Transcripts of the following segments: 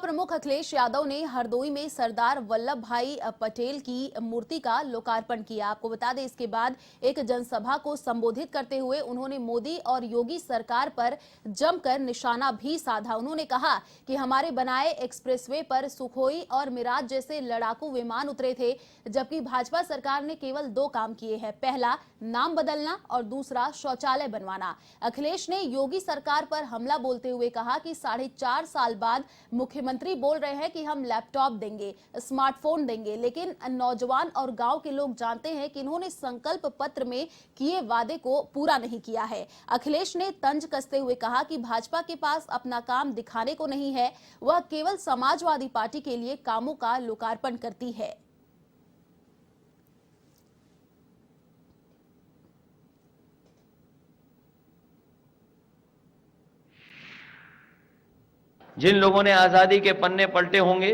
प्रमुख अखिलेश यादव ने हरदोई में सरदार वल्लभ भाई पटेल की मूर्ति का लोकार्पण किया। आपको बता दें, इसके बाद एक जनसभा को संबोधित करते हुए उन्होंने मोदी और योगी सरकार पर जमकर निशाना भी साधा। उन्होंने कहा कि हमारे बनाए एक्सप्रेसवे पर सुखोई और मिराज जैसे लड़ाकू विमान उतरे थे, जबकि भाजपा सरकार ने केवल 2 काम किए हैं। पहला, नाम बदलना और दूसरा, शौचालय बनवाना। अखिलेश ने योगी सरकार पर हमला बोलते हुए कहा कि 4.5 साल बाद मुख्यमंत्री बोल रहे हैं कि हम लैपटॉप देंगे, स्मार्टफोन देंगे, लेकिन नौजवान और गांव के लोग जानते हैं कि इन्होंने संकल्प पत्र में किए वादे को पूरा नहीं किया है। अखिलेश ने तंज कसते हुए कहा कि भाजपा के पास अपना काम दिखाने को नहीं है, वह केवल समाजवादी पार्टी के लिए कामों का लोकार्पण करती है। जिन लोगों ने आजादी के पन्ने पलटे होंगे,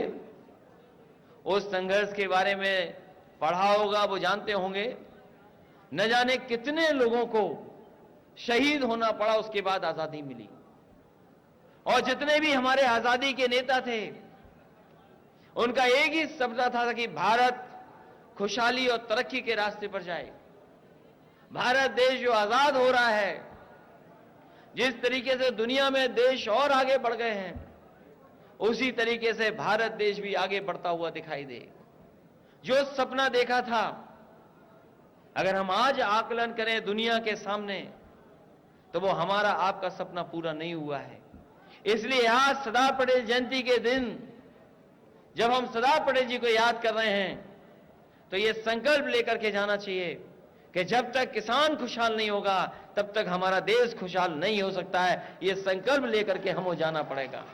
उस संघर्ष के बारे में पढ़ा होगा, वो जानते होंगे न जाने कितने लोगों को शहीद होना पड़ा, उसके बाद आजादी मिली। और जितने भी हमारे आजादी के नेता थे, उनका एक ही सपना था कि भारत खुशहाली और तरक्की के रास्ते पर जाए। भारत देश जो आजाद हो रहा है, जिस तरीके से दुनिया में देश और आगे बढ़ गए हैं, उसी तरीके से भारत देश भी आगे बढ़ता हुआ दिखाई दे। जो सपना देखा था, अगर हम आज आकलन करें दुनिया के सामने, तो वो हमारा आपका सपना पूरा नहीं हुआ है। इसलिए आज सरदार पटेल जयंती के दिन जब हम सरदार पटेल जी को याद कर रहे हैं, तो ये संकल्प लेकर के जाना चाहिए कि जब तक किसान खुशहाल नहीं होगा, तब तक हमारा देश खुशहाल नहीं हो सकता है। ये संकल्प लेकर के हमें जाना पड़ेगा।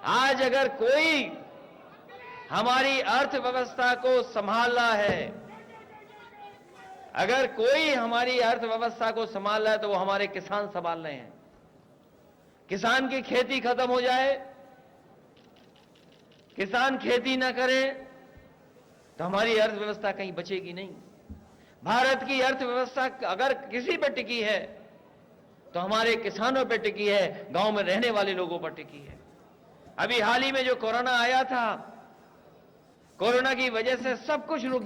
आज अगर कोई हमारी अर्थव्यवस्था को संभालना है, अगर कोई हमारी अर्थव्यवस्था को संभाल रहा है, तो वो हमारे किसान संभाल रहे हैं। किसान की खेती खत्म हो जाए, किसान खेती ना करे, तो हमारी अर्थव्यवस्था कहीं बचेगी नहीं। भारत की अर्थव्यवस्था अगर किसी पर टिकी है, तो हमारे किसानों पर टिकी है, गांव में रहने वाले लोगों पर टिकी है। अभी हाल ही में जो कोरोना आया था, कोरोना की वजह से सब कुछ रुक गया।